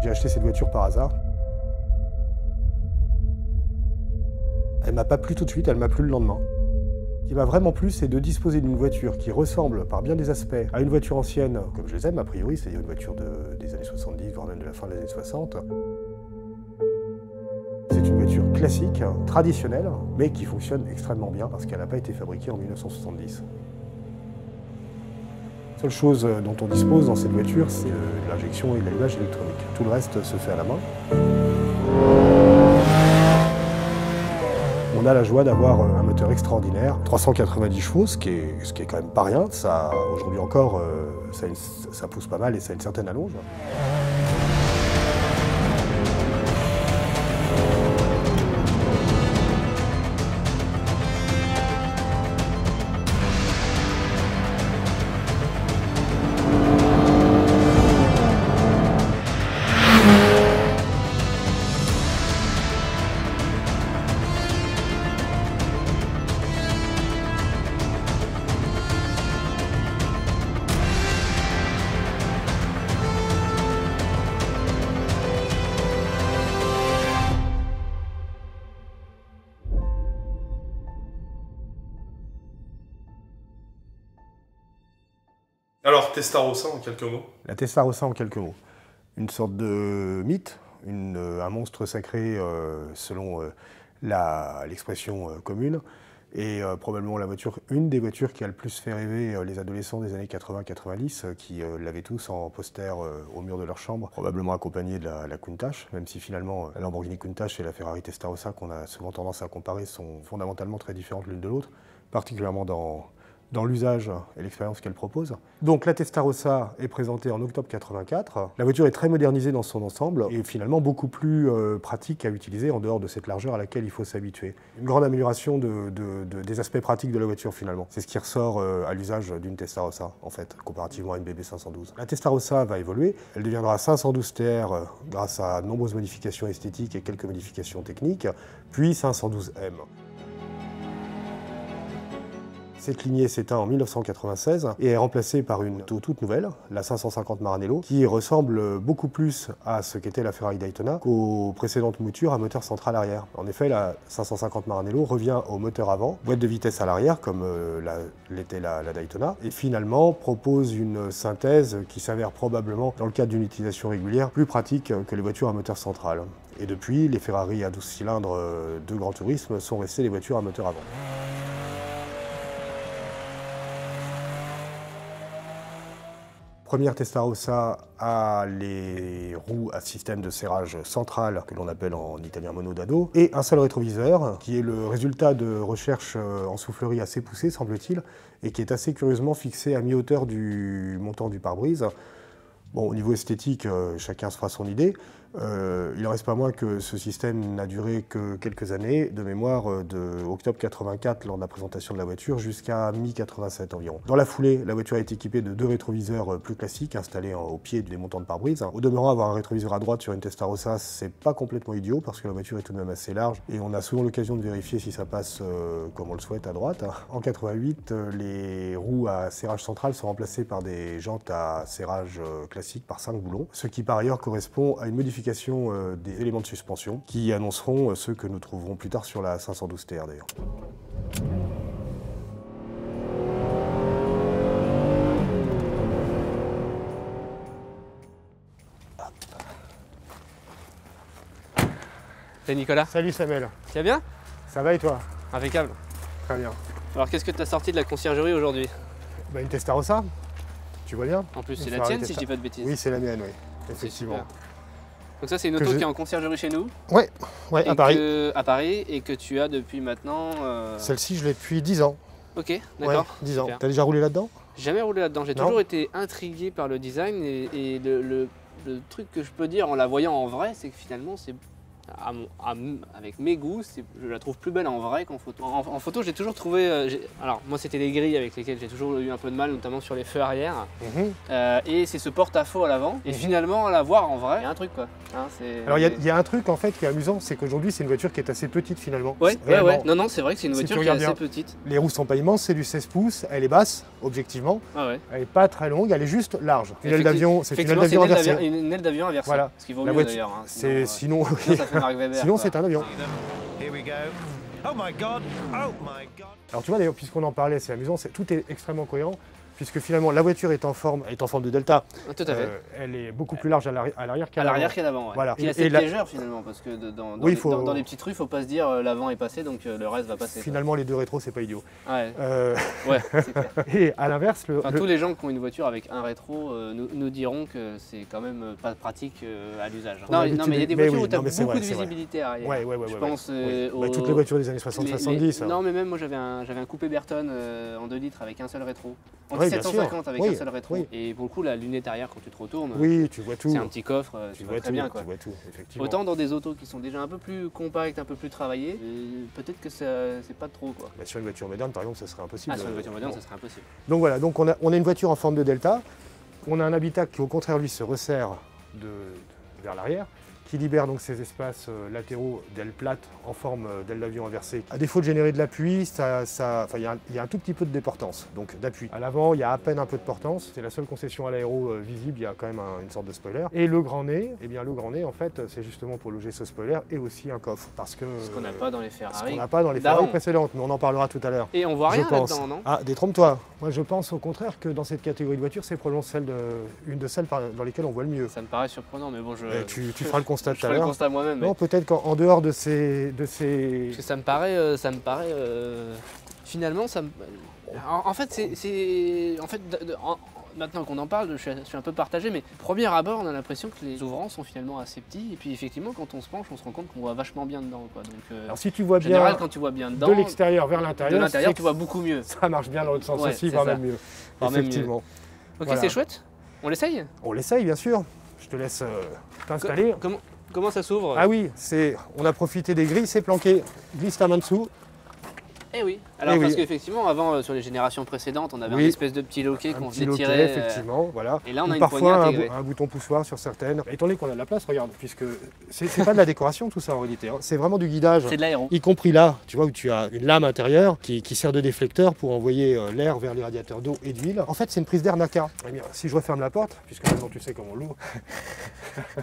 J'ai acheté cette voiture par hasard. Elle m'a pas plu tout de suite, elle m'a plu le lendemain. Ce qui m'a vraiment plu, c'est de disposer d'une voiture qui ressemble par bien des aspects à une voiture ancienne, comme je les aime a priori, c'est-à-dire une voiture des années 70, voire même de la fin des années 60. C'est une voiture classique, traditionnelle, mais qui fonctionne extrêmement bien parce qu'elle n'a pas été fabriquée en 1970. La seule chose dont on dispose dans cette voiture, c'est de l'injection et de l'allumage électronique. Tout le reste se fait à la main. On a la joie d'avoir un moteur extraordinaire, 390 chevaux, ce qui est quand même pas rien. Aujourd'hui encore, ça pousse pas mal et ça a une certaine allonge. Alors, Testarossa en quelques mots. La Testarossa en quelques mots. Une sorte de mythe, un monstre sacré selon l'expression commune, et probablement une des voitures qui a le plus fait rêver les adolescents des années 80-90, qui l'avaient tous en poster au mur de leur chambre, probablement accompagné de la Countach, même si finalement la Lamborghini Countach et la Ferrari Testarossa, qu'on a souvent tendance à comparer, sont fondamentalement très différentes l'une de l'autre, particulièrement dans l'usage et l'expérience qu'elle propose. Donc la Testarossa est présentée en octobre 84. La voiture est très modernisée dans son ensemble et finalement beaucoup plus pratique à utiliser en dehors de cette largeur à laquelle il faut s'habituer. Une grande amélioration des aspects pratiques de la voiture finalement. C'est ce qui ressort à l'usage d'une Testarossa en fait, comparativement à une BB 512. La Testarossa va évoluer, elle deviendra 512 TR grâce à de nombreuses modifications esthétiques et quelques modifications techniques, puis 512M. Cette lignée s'éteint en 1996 et est remplacée par une toute nouvelle, la 550 Maranello, qui ressemble beaucoup plus à ce qu'était la Ferrari Daytona qu'aux précédentes moutures à moteur central arrière. En effet, la 550 Maranello revient au moteur avant, boîte de vitesse à l'arrière comme l'était la Daytona, et finalement propose une synthèse qui s'avère probablement, dans le cadre d'une utilisation régulière, plus pratique que les voitures à moteur central. Et depuis, les Ferrari à 12 cylindres de grand tourisme sont restées les voitures à moteur avant. Première Testarossa a les roues à système de serrage central, que l'on appelle en italien monodado, et un seul rétroviseur, qui est le résultat de recherches en soufflerie assez poussées, semble-t-il, et qui est assez curieusement fixé à mi-hauteur du montant du pare-brise. Bon, au niveau esthétique, chacun se fera son idée. Il n'en reste pas moins que ce système n'a duré que quelques années, de mémoire de octobre 84 lors de la présentation de la voiture jusqu'à mi-87 environ. Dans la foulée, la voiture est équipée de deux rétroviseurs plus classiques installés au pied des montants de pare-brise. Au demeurant, avoir un rétroviseur à droite sur une Testarossa, c'est pas complètement idiot parce que la voiture est tout de même assez large et on a souvent l'occasion de vérifier si ça passe comme on le souhaite à droite. En 88, les roues à serrage central sont remplacées par des jantes à serrage classique par 5 boulons, ce qui par ailleurs correspond à une modification des éléments de suspension qui annonceront ceux que nous trouverons plus tard sur la 512 TR d'ailleurs. Salut Nicolas. Salut Samuel. Tu vas bien? Ça va et toi? Impeccable. Très bien. Alors qu'est-ce que tu as sorti de la conciergerie aujourd'hui? Bah, une Testarossa, tu vois bien? En plus c'est Une la Ferrari tienne si je dis pas de bêtises. Oui, c'est la mienne, oui. C'est Effectivement. super. Donc ça c'est une auto qui est en conciergerie chez nous. Ouais, à Paris. À Paris et que tu as depuis maintenant... Celle-ci, je l'ai depuis 10 ans. Ok, d'accord. Ouais, 10 ans. Super. T'as déjà roulé là-dedans? J'ai jamais roulé là-dedans. J'ai Non. toujours été intrigué par le design et le truc que je peux dire en la voyant en vrai, c'est que finalement c'est avec mes goûts, je la trouve plus belle en vrai qu'en photo. En photo, j'ai toujours trouvé... alors, moi, c'était les grilles avec lesquelles j'ai toujours eu un peu de mal, notamment sur les feux arrière. Et c'est ce porte-à-faux à l'avant. Et finalement, à la voir en vrai, il y a un truc, quoi. Hein, alors, il y a un truc, en fait, qui est amusant, c'est qu'aujourd'hui, c'est une voiture qui est assez petite, finalement. Ouais. Non, c'est vrai que c'est une voiture qui est assez petite. Les roues sont pas immenses, c'est du 16 pouces, elle est basse, objectivement. Elle est pas très longue, elle est juste large. Une aile d'avion, c'est une aile d'avion inversée. Une aile d'avion inversée. Voilà. Ce qui vaut mieux d'ailleurs. Hein, sinon, ça fait Mark Webber. Sinon c'est un avion. Here we go. Oh my god. Oh my god. Alors tu vois d'ailleurs, puisqu'on en parlait, c'est amusant, tout est extrêmement cohérent. Puisque finalement la voiture est en forme de Delta. Tout à fait. Elle est beaucoup plus large à l'arrière qu'à l'avant. À l'arrière qu'à l'avant, ouais. Voilà. Il y a cette légère finalement, parce que dans les petites rues, il ne faut pas se dire l'avant est passé, donc le reste va passer. Finalement, les deux rétros, c'est pas idiot. Ouais, ouais, c'est clair. Et à l'inverse, tous les gens qui ont une voiture avec un rétro nous diront que c'est quand même pas pratique à l'usage. Non, mais il y a des voitures où tu as beaucoup de visibilité arrière. Ouais. Je pense toutes les voitures des années 60-70. Non, mais même moi j'avais un coupé Burton en 2 litres avec un seul rétro. En Oui, 750 avec un seul rétro. Oui. Et pour le coup, la lunette arrière, quand tu te retournes, tu vois tout. C'est un petit coffre, tu vois très bien. Quoi. Tu vois tout, effectivement. Autant dans des autos qui sont déjà un peu plus compactes, un peu plus travaillées, peut-être que c'est pas trop. Quoi. Bah, sur une voiture moderne, par exemple, ça serait impossible. Sur une voiture moderne, ça serait impossible. Donc voilà, donc on a une voiture en forme de Delta. On a un habitacle qui, au contraire, lui, se resserre vers l'arrière, qui libère donc ces espaces latéraux d'ailes plates en forme d'aile d'avion inversée. À défaut de générer de l'appui, il y a un tout petit peu de déportance, donc d'appui. À l'avant, il y a à peine un peu de portance. C'est la seule concession à l'aéro visible, il y a quand même une sorte de spoiler. Et le grand nez, en fait, c'est justement pour loger ce spoiler et aussi un coffre. Ce qu'on n'a pas dans les Ferrari. Ce qu'on n'a pas dans les Ferrari précédentes, mais on en parlera tout à l'heure. Et on voit rien là-dedans, non? Ah, détrompe-toi. Moi, je pense au contraire que dans cette catégorie de voiture, c'est probablement une de celles dans lesquelles on voit le mieux. Ça me paraît surprenant, mais bon, tu feras le constat tout à l'heure. Moi-même. Non, peut-être qu'en dehors de ces... Parce que ça me paraît finalement, en fait, maintenant qu'on en parle, je suis un peu partagé, mais premier abord, on a l'impression que les ouvrants sont finalement assez petits, et puis effectivement, quand on se penche, on se rend compte qu'on voit vachement bien dedans. Quoi. Donc, alors si tu vois bien, général, quand tu vois bien dedans, de l'extérieur vers l'intérieur, tu vois beaucoup mieux. Ça marche bien dans l'autre sens aussi, voire même mieux. Effectivement. Ok, voilà. C'est chouette. On l'essaye? On l'essaye, bien sûr. Je te laisse t'installer. Comment ça s'ouvre? Ah oui, on a profité des grilles, c'est planqué. Glisse ta main dessous. Eh oui. Alors parce qu'effectivement, avant, sur les générations précédentes, on avait une espèce de petit loquet qu'on faisait tirer. Effectivement, voilà. Et là, on a parfois un bouton poussoir sur certaines. Étant donné qu'on a de la place, regarde, puisque c'est pas de la décoration tout ça en réalité. Hein. C'est vraiment du guidage. C'est de l'aéro. Y compris là, tu vois, où tu as une lame intérieure qui sert de déflecteur pour envoyer l'air vers les radiateurs d'eau et d'huile. En fait, c'est une prise d'air NACA. Eh bien, si je referme la porte, puisque maintenant tu sais comment on l'ouvre,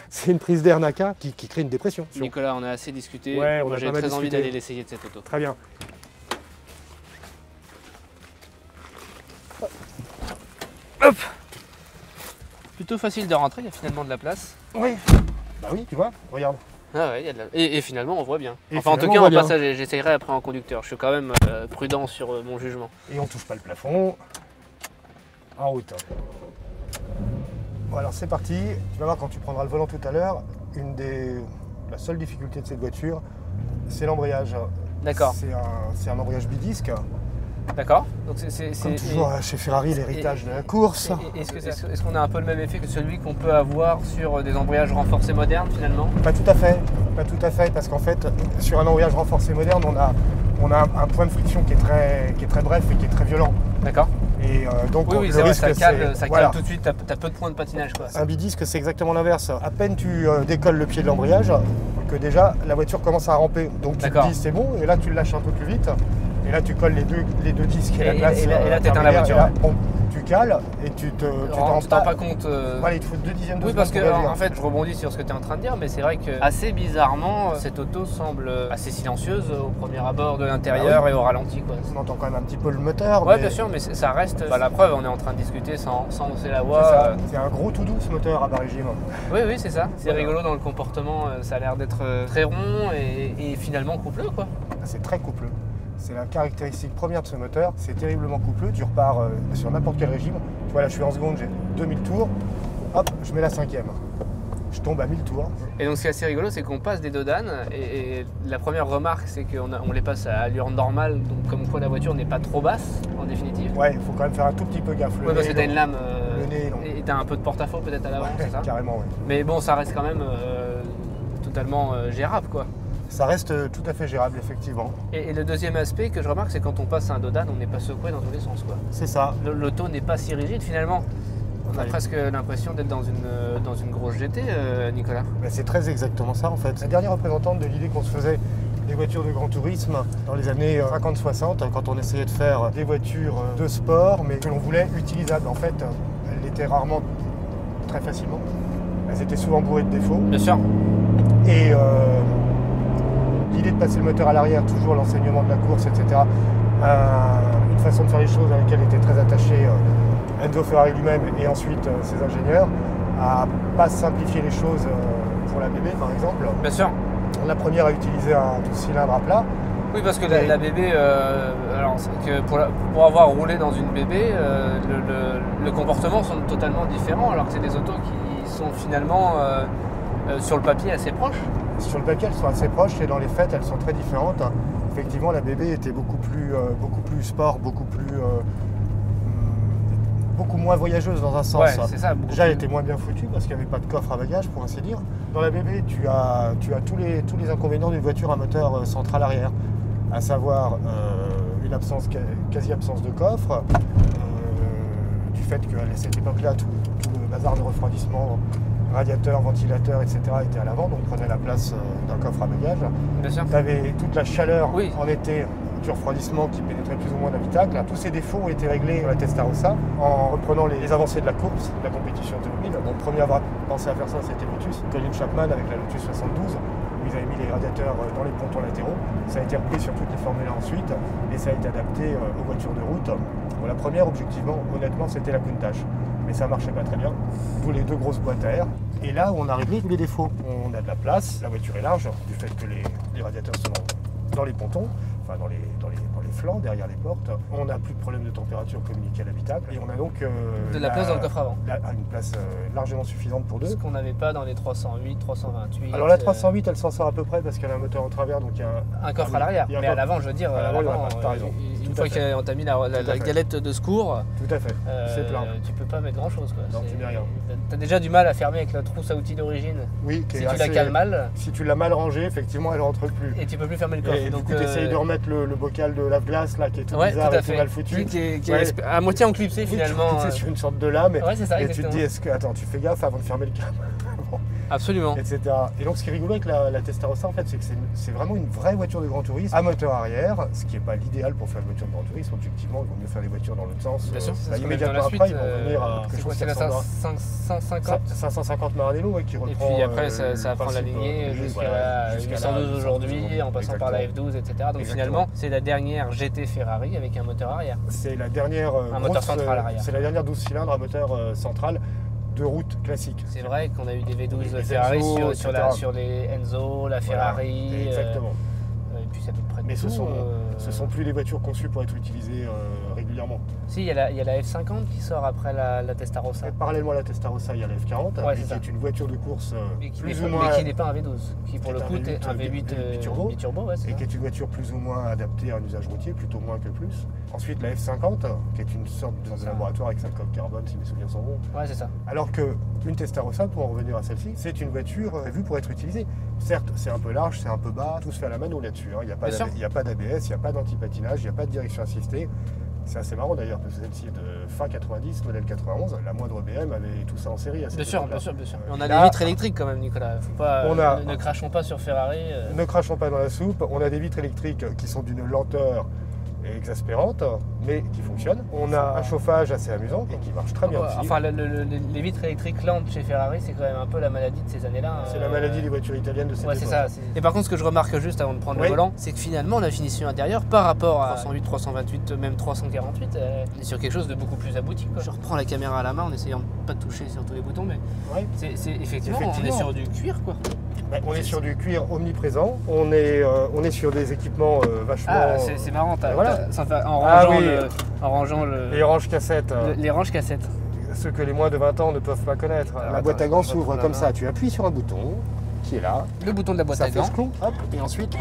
c'est une prise d'air NACA qui crée une dépression. Nicolas, on a assez discuté. Ouais, moi, j'ai très envie d'aller l'essayer de cette auto. Très bien. Hop. Plutôt facile de rentrer, il y a finalement de la place. Oui. Bah oui, tu vois, regarde. Ah ouais, il y a de la... et finalement on voit bien. Enfin en tout cas en passage, j'essayerai après en conducteur. Je suis quand même prudent sur mon jugement. Et on touche pas le plafond. En route. Bon alors c'est parti. Tu vas voir quand tu prendras le volant tout à l'heure, la seule difficulté de cette voiture, c'est l'embrayage. D'accord. C'est un embrayage bidisque. D'accord. Donc comme toujours chez Ferrari, l'héritage de la course. Est-ce qu'on a un peu le même effet que celui qu'on peut avoir sur des embrayages renforcés modernes finalement? Pas tout à fait, parce qu'en fait, sur un embrayage renforcé moderne, on a un point de friction qui est très bref et qui est très violent. D'accord. Et donc oui, le risque, ça cale tout de suite, t'as peu de points de patinage. Quoi. Un bidisque, c'est exactement l'inverse. À peine tu décolles le pied de l'embrayage, que déjà la voiture commence à ramper. Donc tu te dis c'est bon, et là tu le lâches un peu plus vite. Et là, tu colles les deux disques et la glace. Et là, t'éteins la voiture. Là, bon, tu cales et tu t'en rends pas compte. Voilà, il te faut 2 dixièmes de seconde. Oui, parce que en fait, je rebondis sur ce que tu es en train de dire, mais c'est vrai que assez bizarrement, cette auto semble assez silencieuse au premier abord de l'intérieur et au ralenti. Quoi. On entend quand même un petit peu le moteur. Ouais, bien sûr, mais ça reste. La preuve, on est en train de discuter sans hausser la voix. C'est un gros tout doux ce moteur à bas régime. Oui, c'est ça. C'est rigolo dans le comportement. Ça a l'air d'être très rond et finalement coupleux, quoi. C'est très coupleux. C'est la caractéristique première de ce moteur, c'est terriblement coupleux, tu repars sur n'importe quel régime. Tu vois là je suis en seconde, j'ai 2000 tours, hop, je mets la 5e. Je tombe à 1000 tours. Et donc ce qui est assez rigolo, c'est qu'on passe des dodanes et la première remarque c'est qu'on les passe à allure normale, donc comme quoi la voiture n'est pas trop basse en définitive. Ouais, il faut quand même faire un tout petit peu gaffe. Oui, parce que t'as une lame le nez, et t'as un peu de porte-à-faux peut-être à l'avant, c'est ça? Carrément, oui. Mais bon, ça reste quand même... totalement gérable, quoi. Ça reste tout à fait gérable, effectivement. Et le deuxième aspect que je remarque, c'est quand on passe à un Dodan, on n'est pas secoué dans tous les sens, quoi. C'est ça. L'auto n'est pas si rigide, finalement. On a Ouais. presque l'impression d'être dans une grosse GT, Nicolas. Ben, c'est très exactement ça, en fait. La dernière représentante de l'idée qu'on se faisait des voitures de grand tourisme dans les années 50-60, quand on essayait de faire des voitures de sport, mais que l'on voulait utilisables. En fait, elles l'étaient rarement très facilement. Elles étaient souvent bourrées de défauts. Bien sûr. Et l'idée de passer le moteur à l'arrière, toujours l'enseignement de la course, etc. Une façon de faire les choses à laquelle était très attaché Enzo Ferrari lui-même et ensuite ses ingénieurs, à pas simplifier les choses pour la bébé par exemple. Bien sûr. La première a utilisé un 12 cylindres à plat. Oui, parce que la bébé, alors c'est que pour avoir roulé dans une bébé, le comportement sont totalement différents, alors que c'est des autos qui sont finalement sur le papier assez proches. Sur le papier, elles sont assez proches et dans les faits, elles sont très différentes. Effectivement, la bébé était beaucoup plus sport, beaucoup moins voyageuse dans un sens. Ouais, c'est ça. Déjà, elle était moins bien foutue parce qu'il n'y avait pas de coffre à bagages, pour ainsi dire. Dans la bébé, tu as tous les inconvénients d'une voiture à moteur central arrière, à savoir une quasi absence de coffre, du fait qu'à cette époque-là, tout le bazar de refroidissement, radiateur, ventilateur, etc. était à l'avant, donc prenait la place d'un coffre à bagages. Bien sûr. Tu avais toute la chaleur Oui. en été du refroidissement qui pénétrait plus ou moins l'habitacle. Tous ces défauts ont été réglés dans la Testarossa en reprenant les avancées de la course, de la compétition automobile. Donc, le premier à avoir pensé à faire ça, c'était Lotus. Colin Chapman avec la Lotus 72, où ils avaient mis les radiateurs dans les pontons latéraux. Ça a été repris sur toutes les Formule 1 ensuite, et ça a été adapté aux voitures de route. Bon, la première, objectivement, honnêtement, c'était la Countach. Mais ça marchait pas très bien, d'où les deux grosses boîtes à air. Et là, on a réglé tous les défauts. On a de la place, la voiture est large, du fait que les radiateurs sont dans les pontons, enfin dans les flancs, derrière les portes. On n'a plus de problème de température communiquée à l'habitacle. Et on a donc De la place dans le coffre avant. une place largement suffisante pour deux. Ce qu'on n'avait pas dans les 308, 328. Alors la 308, elle s'en sort à peu près parce qu'elle a un moteur en travers, donc il y a Un coffre à l'arrière, il y a un mais à coffre. l'avant, je veux dire. À l'avant, il y en a pas, t'as raison. Une Tout à fois fait. qu'on t'a mis la Tout à fait. galette de secours, Tout à fait, c'est plein. tu peux pas mettre grand chose. Non, tu mets rien. T'as déjà du mal à fermer avec la trousse à outils d'origine. Oui, qui Si est tu la assez- cales mal, Si tu l'as mal rangée, effectivement, elle rentre plus. et tu peux plus fermer le coffre. Et Donc, du coup, tu essayes de remettre le bocal de lave-glace là, qui est tout ouais, bizarre tout à et tout fait. mal foutu. Qui est Ouais. à moitié enclipsé Oui, finalement. Tu es sur une sorte de lame. Ouais, c'est ça, et tu te exactement. dis, est-ce que. Attends, tu fais gaffe avant de fermer le câble. Bon, Absolument. etc. Et donc, ce qui est rigolo avec la Testarossa, en fait, c'est que c'est vraiment une vraie voiture de grand tourisme à moteur arrière, ce qui n'est pas l'idéal pour faire une voiture de grand tourisme. Objectivement, il vaut mieux faire des voitures dans l'autre sens. Bien sûr, c'est Bah, ce qu'on a vu dans immédiatement la après, suite. ils vont venir à quelque C'est quoi, chose c'est qui la ressemblera. 550 550 Maranello, ouais, qui Et reprend. puis après, ça prend la principe, lignée oui, jusqu'à voilà, la jusqu'à 812 la aujourd'hui, en passant par la Exactement. F12, etc. Donc Exactement. finalement, c'est la dernière GT Ferrari avec un moteur arrière. C'est la dernière moteur central arrière. C'est la dernière 12 cylindres à moteur central de route classique. C'est vrai qu'on a eu des V12 Les Ferrari Enzo, sur etc. sur les Enzo, la Voilà, Ferrari. exactement. Et puis c'est à peu près Mais tout. ce sont plus des voitures conçues pour être utilisées régulièrement. Si, il y a la F50 qui sort après la Testarossa. Et parallèlement à la Testarossa, il y a la F40, Ouais, qui c'est ça. est une voiture de course Mais qui plus n'est ou moins pas un V12. Qui pour qui le est un coup est un V8 V8 biturbo. biturbo, ouais, c'est et ça. qui est une voiture plus ou moins adaptée à un usage routier, plutôt moins que plus. Ensuite, la F50, qui est une sorte de Ça. laboratoire avec sa coque carbone, si mes souvenirs sont bons. Ouais, c'est ça. Alors qu'une Testarossa, pour en revenir à celle-ci, c'est une voiture prévue pour être utilisée. Certes, c'est un peu large, c'est un peu bas, tout se fait à la mano là-dessus. Hein. Il n'y a pas Bien sûr. d'ABS, il n'y a pas d'antipatinage, il n'y a pas de direction assistée. C'est assez marrant d'ailleurs, parce que celle-ci est de fin 90, modèle 91. La moindre BM avait tout ça en série à cette Bien sûr, époque-là. bien sûr, bien sûr. Et on a Là, des vitres électriques quand même, Nicolas. Faut pas, On a- ne crachons pas sur Ferrari. Ne crachons pas dans la soupe, on a des vitres électriques qui sont d'une lenteur exaspérante, mais qui fonctionnent. On a un chauffage assez amusant et qui marche très bien aussi. Enfin, les vitres électriques lentes chez Ferrari, c'est quand même un peu la maladie de ces années-là. C'est la maladie des voitures italiennes de cette Ouais, époque. c'est ça. Et par contre, ce que je remarque juste avant de prendre Oui. le volant, c'est que finalement, la finition intérieure, par rapport à 308, 328, même 348, on est sur quelque chose de beaucoup plus abouti, quoi. Je reprends la caméra à la main en essayant de pas toucher sur tous les boutons, mais Ouais. c'est effectivement, on est sur du cuir, quoi. Ouais, on est sur du cuir omniprésent, on est sur des équipements vachement... Ah, c'est marrant, voilà. en rangeant le, Les ranges cassettes, les ranges cassettes. ceux que les moins de 20 ans ne peuvent pas connaître. Alors, la boîte à attends, gants je vais s'ouvre prendre comme la ça, main. tu appuies sur un bouton qui est là, Le bouton de la boîte ça à fait gants, ce clou, hop, et ensuite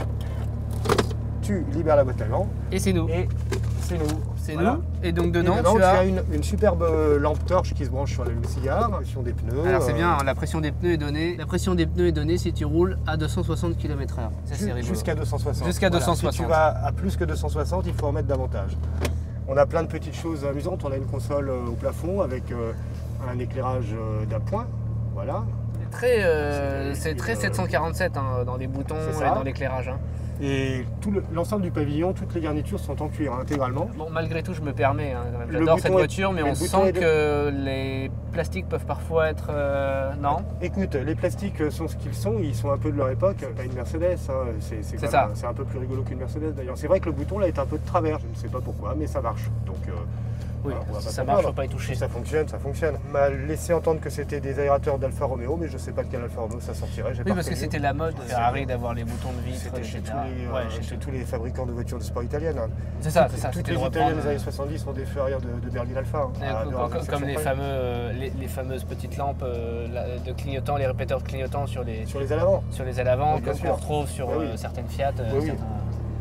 tu libères la boîte à gants et c'est nous. et c'est nous. c'est Voilà. nous. Et donc Et dedans, dedans, tu as... une superbe lampe torche qui se branche sur l'allume-cigare, la pression des pneus. Alors c'est bien, hein, la pression des pneus est donnée. La pression des pneus est donnée si tu roules à 260 km/h. Ça c'est rigolo. Jusqu'à 260. Jusqu'à Voilà. 260. Si tu vas à plus que 260, il faut en mettre davantage. On a plein de petites choses amusantes. On a une console au plafond avec un éclairage d'appoint. Voilà. C'est très 747 hein, dans les boutons C'est et ça. dans l'éclairage. Hein. Et l'ensemble du pavillon, toutes les garnitures sont en cuir intégralement. Bon, malgré tout, je me permets, hein, quand même. Le J'adore bouton cette est- voiture, mais le on bouton sent est de- que les plastiques peuvent parfois être... non. Écoute, les plastiques sont ce qu'ils sont, ils sont un peu de leur époque. T'as une Mercedes, hein, C'est quand ça. même- c'est un peu plus rigolo qu'une Mercedes d'ailleurs. C'est vrai que le bouton là est un peu de travers, je ne sais pas pourquoi, mais ça marche. Donc Oui, voilà, on va si pas ça s'en marche, plaindre. faut pas y toucher. Si ça fonctionne, ça fonctionne. On m'a laissé entendre que c'était des aérateurs d'Alfa Romeo, mais je ne sais pas de quel Alfa Romeo ça sortirait. J'ai Oui, pas parce que reconnu. c'était la mode Ouais, Ferrari d'avoir les boutons de vitre, C'était chez, etc. tous les, Ouais, chez tous les fabricants de voitures de sport italiennes. Hein. C'est ça, Toutes c'était les de Italiennes reprendre, des années 70 ont des feux arrière de Berlin Alpha. Hein, à 2,7 comme les, près. les fameuses petites lampes de clignotants, les répéteurs de clignotants sur les Sur les ailes avant. ailes avant, Oui, bien qu'on sûr. retrouve sur Oui, oui. certaines Fiat. Oui, oui. certains-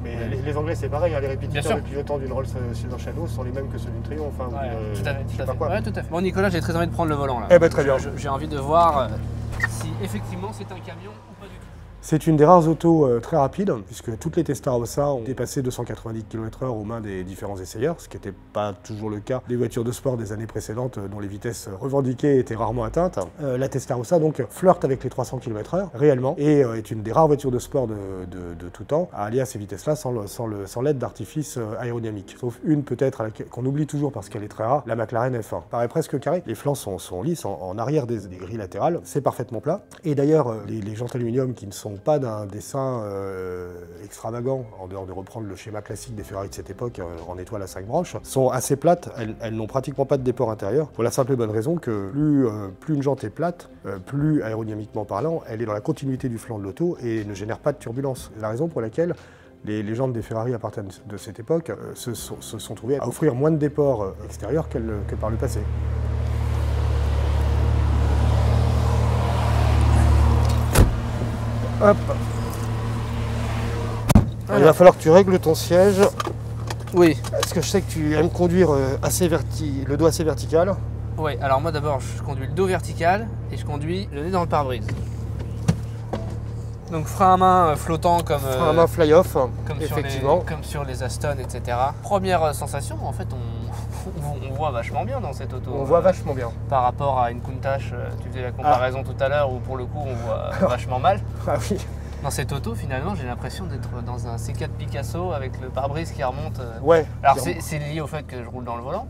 Mais les Anglais, c'est pareil, hein, les Bien répétiteurs sûr. de clignotants d'une Rolls Silver Shadow sont les mêmes que ceux d'une Triomphe. Hein, Ouais, ou, tout à fait, je sais tout à pas fait. quoi. Ouais, tout à fait. Bon, Nicolas, j'ai très envie de prendre le volant là. Eh ben, très bien. J'ai envie de voir si effectivement c'est un camion ou pas du tout. C'est une des rares autos très rapides, puisque toutes les Testarossa ont dépassé 290 km/h aux mains des différents essayeurs, ce qui n'était pas toujours le cas des voitures de sport des années précédentes, dont les vitesses revendiquées étaient rarement atteintes. La Testarossa donc flirte avec les 300 km/h réellement, et est une des rares voitures de sport de tout temps à aller à ces vitesses-là sans l'aide d'artifice aérodynamique. Sauf une peut-être qu'on oublie toujours parce qu'elle est très rare, la McLaren F1. Paraît presque carré, les flancs sont lisses, en arrière des grilles latérales, c'est parfaitement plat. Et d'ailleurs, les jantes aluminium qui ne sont pas d'un dessin extravagant, en dehors de reprendre le schéma classique des Ferrari de cette époque en étoile à 5 branches, sont assez plates, elles n'ont pratiquement pas de déport intérieur, pour la simple et bonne raison que plus une jante est plate, plus aérodynamiquement parlant, elle est dans la continuité du flanc de l'auto et ne génère pas de turbulence. C'est la raison pour laquelle les jantes des Ferrari à partir de cette époque se sont trouvées à offrir moins de déport extérieur que par le passé. Hop. Alors, il va falloir que tu règles ton siège, Oui. parce que je sais que tu aimes conduire le dos assez vertical. Oui, alors moi d'abord je conduis le dos vertical et je conduis le nez dans le pare-brise. Donc frein à main flottant comme, Frein à main fly-off, comme, effectivement. comme sur les Aston, etc. Première sensation, en fait on voit vachement bien dans cette auto. On voit vachement bien. Par rapport à une Countach, tu faisais la comparaison tout à l'heure où pour le coup on voit vachement mal. Ah oui. Dans cette auto finalement j'ai l'impression d'être dans un C4 Picasso avec le pare-brise qui remonte. Ouais. Alors c'est lié au fait que je roule dans le volant.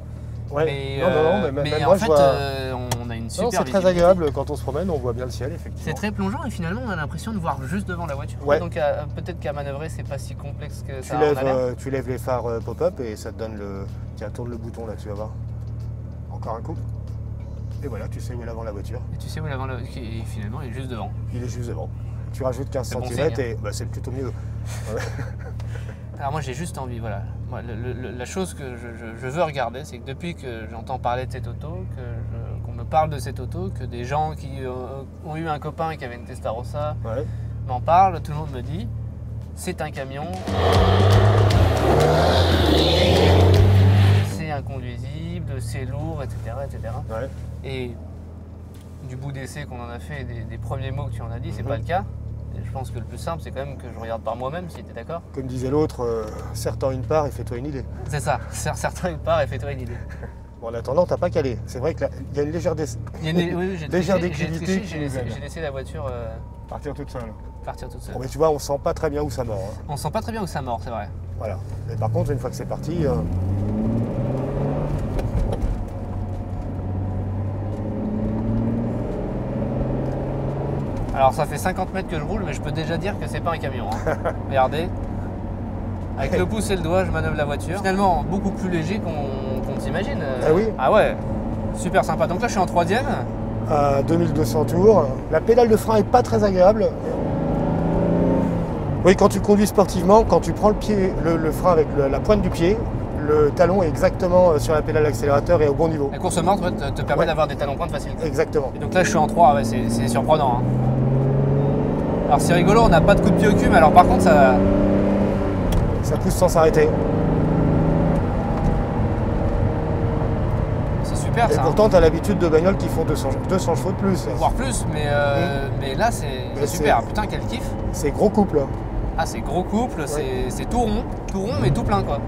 Ouais. Mais, non, mais même en moi, fait je vois... on a une Non, super c'est très visibilité. agréable quand on se promène, on voit bien le ciel, effectivement. C'est très plongeant et finalement on a l'impression de voir juste devant la voiture. Ouais. Donc peut-être qu'à manœuvrer c'est pas si complexe que ça Tu en a l'air. tu lèves les phares pop-up et ça te donne le... Tiens, tourne le bouton là, tu vas voir. Encore un coup. Et voilà, tu sais où est l'avant de la voiture. Et tu sais où l'avant et finalement il est juste devant. Il est juste devant. Tu rajoutes 15 C'est bon cm signe, et bah, c'est plutôt mieux. Alors moi j'ai juste envie, voilà. Moi, la chose que je veux regarder, c'est que depuis que j'entends parler de cette auto, qu'on me parle de cette auto, que des gens qui ont eu un copain qui avait une Testarossa Ouais. m'en parlent, tout le monde me dit c'est un camion, c'est inconduisible, c'est lourd, etc. etc. Ouais. Et du bout d'essai qu'on en a fait, des premiers mots que tu en as dit, c'est Mhm. pas le cas. Et je pense que le plus simple, c'est quand même que je regarde par moi-même, si tu es d'accord. Comme disait l'autre, serre-t'en une part et fais-toi une idée. C'est ça, serre certains une part et fais-toi une idée. Bon, en attendant, t'as pas calé. C'est vrai qu'il y a une légère Il y a une- oui, j'ai Légère triché, déclivité qui j'ai nous laissé, aide. j'ai laissé la voiture partir toute seule. partir toute seule. Bon, mais tu vois, on sent pas très bien où ça mord. Hein. On sent pas très bien où ça mord, c'est vrai. Voilà. Mais par contre, une fois que c'est parti, Alors ça fait 50 mètres que je roule, mais je peux déjà dire que c'est pas un camion. Hein. Regardez. Avec le pouce et le doigt, je manœuvre la voiture. Finalement, beaucoup plus léger qu'on s'imagine. Ah oui. Ah ouais. Super sympa. Donc là, je suis en troisième. à 2200 tours. La pédale de frein est pas très agréable. Oui, quand tu conduis sportivement, quand tu prends le pied, le frein avec la pointe du pied, le talon est exactement sur la pédale d'accélérateur et au bon niveau. La course morte te permet Ouais. d'avoir des talons points de facilité. Exactement. Et donc là, je suis en 3, ouais, c'est surprenant. Hein. Alors c'est rigolo, on n'a pas de coup de pied au cul, mais alors par contre, ça... Ça pousse sans s'arrêter. super Et ça. pourtant, tu as l'habitude de bagnoles qui font 200 chevaux de plus. Voire plus, mais là c'est super. Putain, quel kiff. C'est gros couple. Ah, c'est gros couple, c'est tout rond mais tout plein quoi.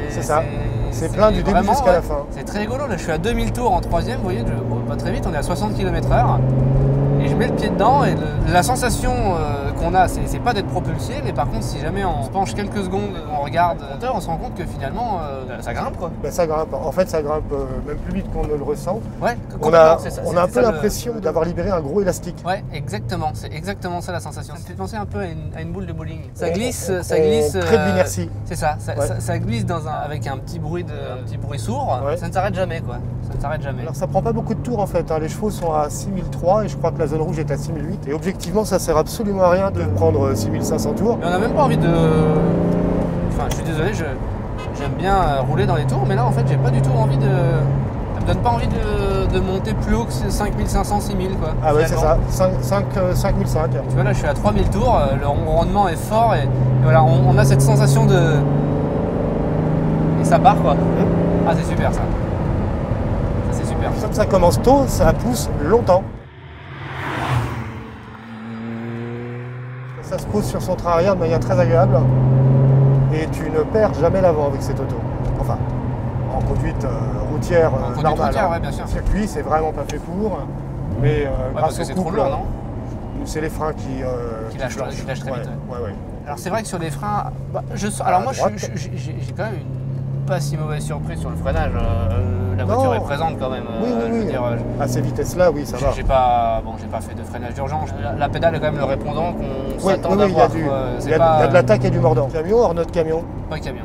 C'est ça. C'est plein du début vraiment, jusqu'à la fin. C'est très rigolo. Là, je suis à 2000 tours en troisième, vous voyez, pas très vite, on est à 60 km/h. Et je mets le pied dedans et la sensation qu'on a, c'est pas d'être propulsé, mais par contre, si jamais on se penche quelques secondes, on regarde le moteur, on se rend compte que finalement, ça grimpe quoi. Ben, ça grimpe. En fait, ça grimpe même plus vite qu'on ne le ressent. Ouais, On a c'est ça, un peu ça, l'impression d'avoir libéré un gros élastique. Ouais, exactement. C'est exactement ça la sensation. Ça me fait penser un peu à une boule de bowling. Ça glisse, On crée de l'inertie. C'est ça. Ça glisse avec un petit bruit sourd. Ouais. Ça ne s'arrête jamais quoi. Ça ne s'arrête jamais. Alors ça prend pas beaucoup de tours en fait, hein. Les chevaux sont à 6003 et je crois que la zone rouge est à 6008. Et objectivement ça sert absolument à rien de prendre 6500 tours. Mais on n'a même pas envie de... Enfin, je suis désolé, j'aime bien rouler dans les tours, mais là en fait j'ai pas du tout envie de... Ça me donne pas envie de monter plus haut que 5500, 6000 quoi. Ah ouais c'est finalement. ça, 5005. Tu vois là je suis à 3000 tours, le rendement est fort et voilà, on a cette sensation de... Et ça part quoi. Ah c'est super ça. Ça c'est super. Comme ça commence tôt, ça pousse longtemps. Ça se pose sur son train arrière de manière très agréable et tu ne perds jamais l'avant avec cette auto. Enfin, en conduite routière En conduite normale. routière, ouais, bien sûr. Circuit, c'est vraiment pas fait pour, mais Ouais, grâce parce que au c'est trop couple, lourd, non? c'est les freins qui lâchent très vite, Ouais. Alors c'est vrai que sur les freins, alors moi droite. j'ai quand même une pas si mauvaise surprise sur le freinage. La voiture est présente quand même. Oui, je veux dire, à ces vitesses-là, oui, ça va. j'ai pas fait de freinage d'urgence. La pédale est quand même le répondant qu'on s'attend il y a d'avoir. il C'est y a pas de l'attaque et du mordant. Camion hors notre camion. pas camion.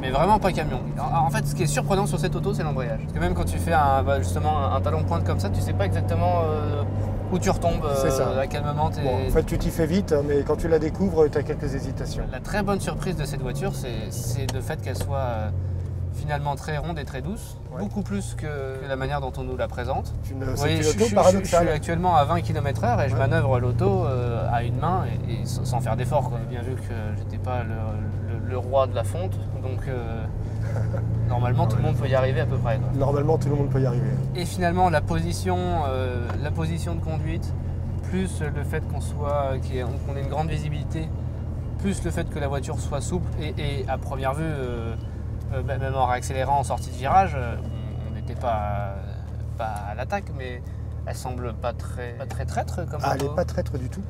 Mais vraiment pas camion. En fait, ce qui est surprenant sur cette auto, c'est l'embrayage. Parce que même quand tu fais justement un talon de pointe comme ça, tu sais pas exactement où tu retombes, C'est ça. à quel moment tu es... Bon, en fait, tu t'y fais vite, mais quand tu la découvres, tu as quelques hésitations. La très bonne surprise de cette voiture, c'est le fait qu'elle soit finalement très ronde et très douce, Ouais. beaucoup plus que la manière dont on nous la présente. C'est Vous voyez, une je auto suis paradoxale. actuellement à 20 km/h et je manœuvre l'auto à une main et sans faire d'effort. Vous avez bien vu que j'étais pas le roi de la fonte, donc normalement tout le monde peut y arriver à peu près. Quoi. Normalement, tout le monde peut y arriver. Et finalement la position de conduite, plus le fait qu'on ait une grande visibilité, plus le fait que la voiture soit souple et à première vue, même en réaccélérant en sortie de virage, on n'était pas à l'attaque, mais elle semble pas très traître comme Ah, elle auto. n'est pas traître du tout.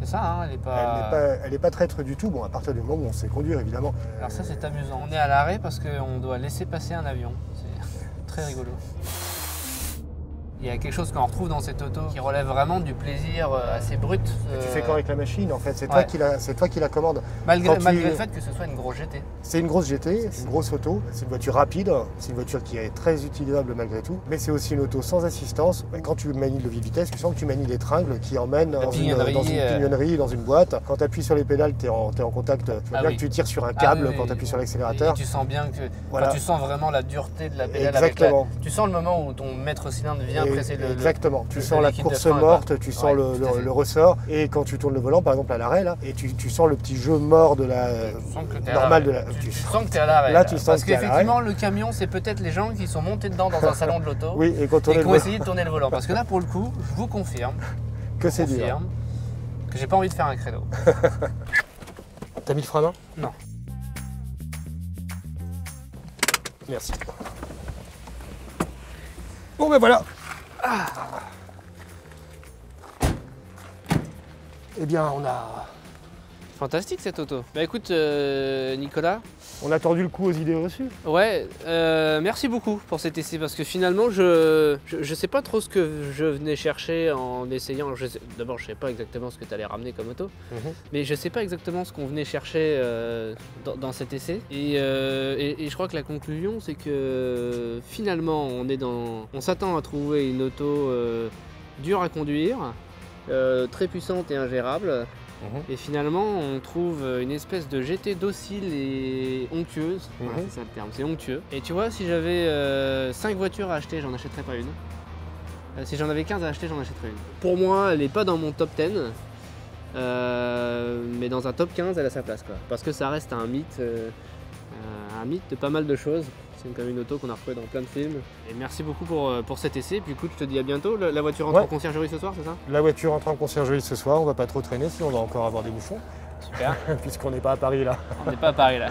C'est ça, hein, elle est pas... Elle n'est pas traître du tout. Bon, à partir du moment où on sait conduire, évidemment. Alors ça c'est amusant. On est à l'arrêt parce qu'on doit laisser passer un avion. C'est très rigolo. Il y a quelque chose qu'on retrouve dans cette auto qui relève vraiment du plaisir assez brut. Tu fais quoi avec la machine en fait? C'est Ouais. toi qui la commande. Malgré Quand tu- le fait que ce soit une grosse GT. C'est une grosse GT, c'est une grosse auto, c'est une voiture rapide, c'est une voiture qui est très utilisable malgré tout, mais c'est aussi une auto sans assistance. Quand tu manies le levier de vitesse, tu sens que tu manies des tringles qui emmènent dans une pignonnerie, dans une boîte. Quand tu appuies sur les pédales, tu es en contact, tu vois bien que tu tires sur un câble quand tu appuies sur l'accélérateur. Et tu sens bien que Voilà. tu sens vraiment la dureté de la pédale. Exactement. Tu sens le moment où ton maître cylindre vient presser le... Exactement. Tu le sens la liquide de course frein, morte, quoi. tu sens Ouais, tout à fait. le ressort. Et quand tu tournes le volant, par exemple à l'arrêt, là, et tu sens le petit jeu mort de la Tu sens que t'es normale à de l'arrêt. la. Tu sens que tu es à l'arrêt. Là, tu sens Parce que t'es à qu'effectivement, le camion, c'est peut-être les gens qui sont montés dedans dans un salon de l'auto Oui, et quand on et qui ont essayé de tourner le volant. Parce que là, pour le coup, je vous confirme que c'est dur. que j'ai pas envie de faire un créneau. T'as mis le frein à main? Non. Merci. Bon ben voilà. Eh bien, Fantastique cette auto. Bah écoute, Nicolas, on a tordu le cou aux idées reçues. ouais, merci beaucoup pour cet essai parce que finalement, je sais pas trop ce que je venais chercher en essayant. D'abord, je sais pas exactement ce que tu allais ramener comme auto, mais je sais pas exactement ce qu'on venait chercher dans cet essai. Et je crois que la conclusion, c'est que finalement, on s'attend à trouver une auto dure à conduire, très puissante et ingérable. Et finalement, on trouve une espèce de GT docile et onctueuse. Voilà, c'est ça le terme, c'est onctueux. Et tu vois, si j'avais 5 voitures à acheter, j'en achèterais pas une. Si j'en avais 15 à acheter, j'en achèterais une. Pour moi, elle n'est pas dans mon top 10, mais dans un top 15, elle a sa place, quoi. Parce que ça reste un mythe de pas mal de choses. C'est comme une auto qu'on a retrouvée dans plein de films. Et merci beaucoup pour cet essai. Puis écoute, je te dis à bientôt. La voiture rentre en conciergerie ce soir, c'est ça? La voiture rentre en conciergerie ce soir, on va pas trop traîner, sinon on va encore avoir des bouchons. Super. Puisqu'on n'est pas à Paris là. On n'est pas à Paris là.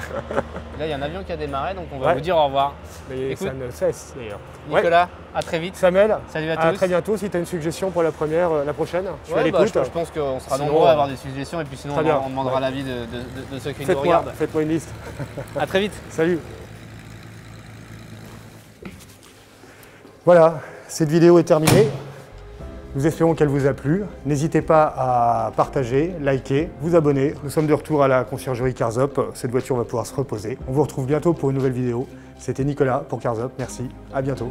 Là, il y a un avion qui a démarré, donc on va vous dire au revoir. Mais écoute, ça ne cesse d'ailleurs. Nicolas, à très vite. Samuel, salut à à tous. très bientôt. Si tu as une suggestion pour la prochaine, je suis à l'écoute. Je pense qu'on sera Sinon, nombreux à avoir des suggestions et puis sinon très bien. on demandera l'avis de ceux qui nous regardent. Faites-moi une liste. À très vite. Salut. Voilà, cette vidéo est terminée. Nous espérons qu'elle vous a plu. N'hésitez pas à partager, liker, vous abonner. Nous sommes de retour à la conciergerie Carzop. Cette voiture va pouvoir se reposer. On vous retrouve bientôt pour une nouvelle vidéo. C'était Nicolas pour Carzop. Merci, à bientôt.